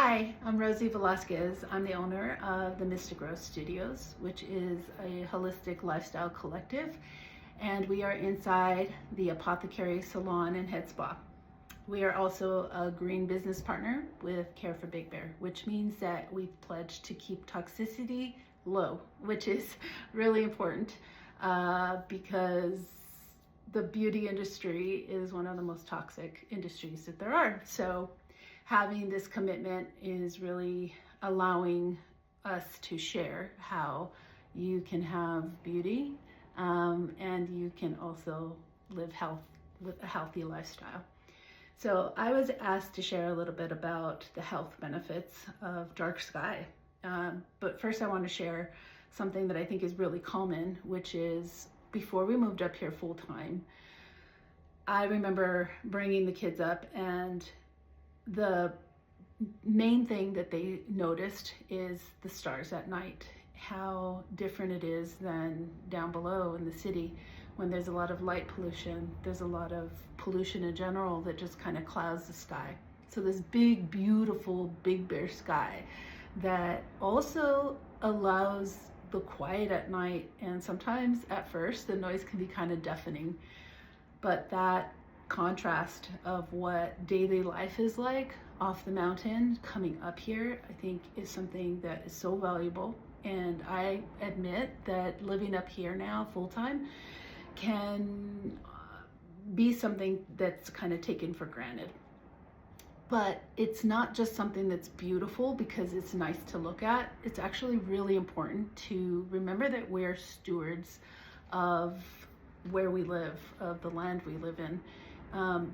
Hi, I'm Rosie Velasquez. I'm the owner of the Mystic Rose Studios, which is a holistic lifestyle collective, and we are inside the Apothecary Salon and Head Spa. We are also a green business partner with Care for Big Bear, which means that we've pledged to keep toxicity low, which is really important because the beauty industry is one of the most toxic industries that there are. So having this commitment is really allowing us to share how you can have beauty and you can also live health with a healthy lifestyle. So I was asked to share a little bit about the health benefits of dark sky. But first I want to share something that I think is really common, which is before we moved up here full time, I remember bringing the kids up, and the main thing that they noticed is the stars at night, how different it is than down below in the city when there's a lot of light pollution. There's a lot of pollution in general that just kind of clouds the sky. So this big, beautiful Big Bear sky that also allows the quiet at night, and sometimes at first the noise can be kind of deafening, but that contrast of what daily life is like off the mountain coming up here, I think is something that is so valuable. And I admit that living up here now full time can be something that's kind of taken for granted. But it's not just something that's beautiful because it's nice to look at. It's actually really important to remember that we're stewards of where we live, of the land we live in,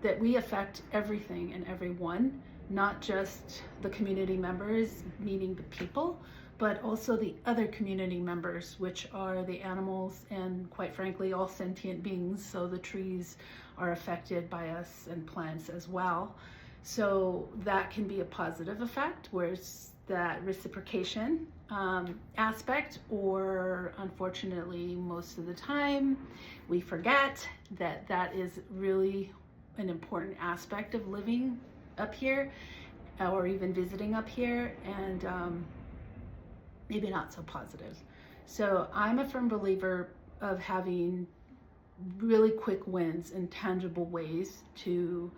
that we affect everything and everyone, not just the community members, meaning the people, but also the other community members, which are the animals and, quite frankly, all sentient beings. So the trees are affected by us and plants as well. So that can be a positive effect, whereas that reciprocation aspect, or unfortunately most of the time we forget that that is really an important aspect of living up here or even visiting up here, and maybe not so positive. So I'm a firm believer of having really quick wins and tangible ways to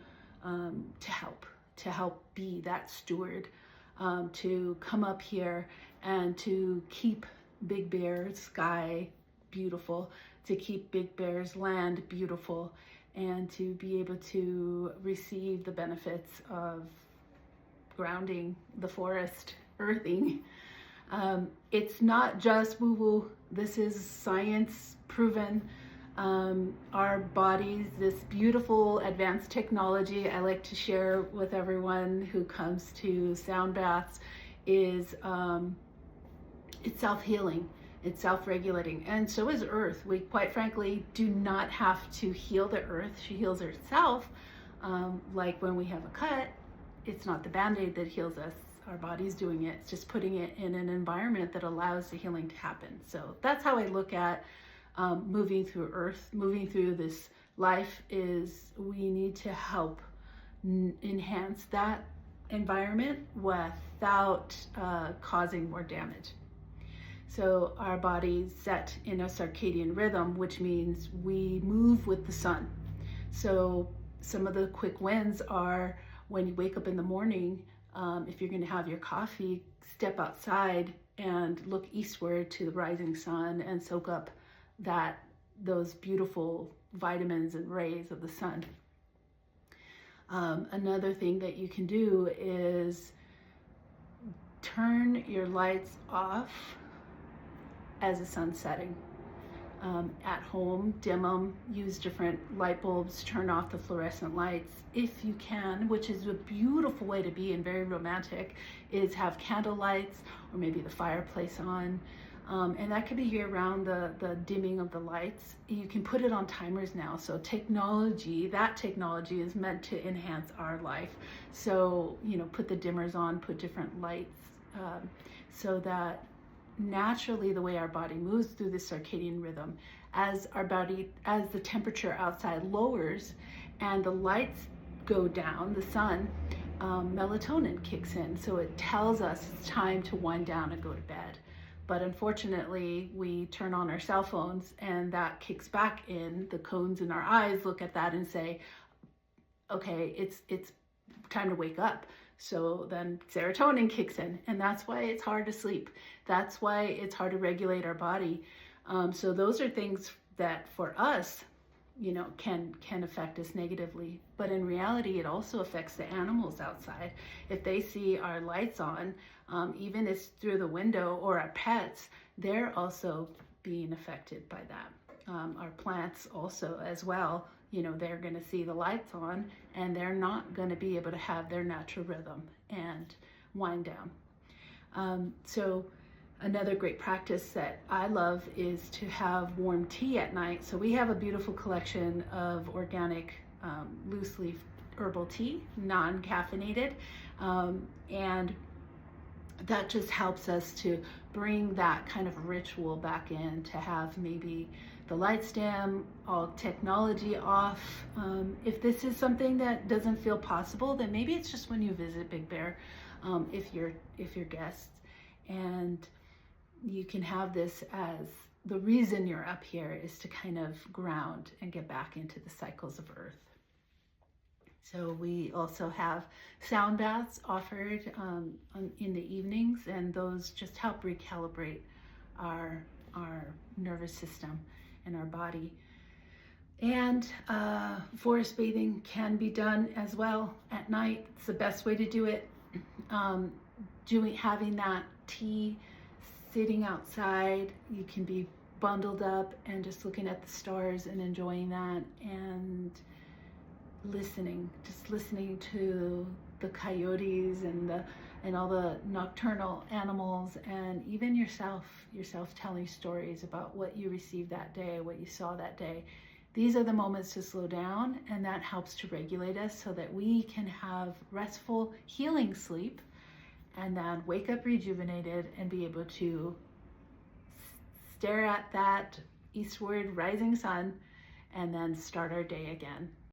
help be that steward, to come up here and to keep Big Bear's sky beautiful, to keep Big Bear's land beautiful, and to be able to receive the benefits of grounding the forest, earthing. It's not just woo-woo. This is science proven. Our bodies, this beautiful advanced technology I like to share with everyone who comes to sound baths is it's self-healing, it's self-regulating, and so is earth. We quite frankly do not have to heal the earth. She heals herself. Like when we have a cut, it's not the band-aid that heals us. Our body's doing it. It's just putting it in an environment that allows the healing to happen. So that's how I look at moving through earth, moving through this life. Is we need to help enhance that environment without causing more damage. So our body's set in a circadian rhythm, which means we move with the sun. So some of the quick wins are when you wake up in the morning, if you're going to have your coffee, step outside and look eastward to the rising sun and soak up those beautiful vitamins and rays of the sun. Another thing that you can do is turn your lights off as the sun's setting. At home, dim them, use different light bulbs, turn off the fluorescent lights if you can, which is a beautiful way to be and very romantic, is have candle lights or maybe the fireplace on. And that could be year round, the dimming of the lights. You can put it on timers now. So that technology is meant to enhance our life. So, put the dimmers on, put different lights, so that naturally the way our body moves through the circadian rhythm, as the temperature outside lowers and the lights go down, the sun, melatonin kicks in. So it tells us it's time to wind down and go to bed. But unfortunately, we turn on our cell phones and that kicks back in. The cones in our eyes look at that and say, okay, it's time to wake up. So then serotonin kicks in, and that's why it's hard to sleep. That's why it's hard to regulate our body. So those are things that for us, can affect us negatively. But in reality, it also affects the animals outside. If they see our lights on, even if it's through the window, or our pets, they're also being affected by that. Our plants also as well, they're going to see the lights on and they're not going to be able to have their natural rhythm and wind down. So another great practice that I love is to have warm tea at night. So we have a beautiful collection of organic loose leaf herbal tea, non-caffeinated, and that just helps us to bring that kind of ritual back in, to have maybe the lights dim, all technology off. If this is something that doesn't feel possible, then maybe it's just when you visit Big Bear, if you're guests, and you can have this as the reason you're up here is to kind of ground and get back into the cycles of Earth. So we also have sound baths offered in the evenings, and those just help recalibrate our nervous system and our body. And forest bathing can be done as well at night. It's the best way to do it. Having that tea, sitting outside, you can be bundled up and just looking at the stars and enjoying that, and listening to the coyotes and all the nocturnal animals, and even yourself telling stories about what you received that day, what you saw that day. These are the moments to slow down, and that helps to regulate us so that we can have restful, healing sleep, and then wake up rejuvenated and be able to stare at that eastward rising sun and then start our day again.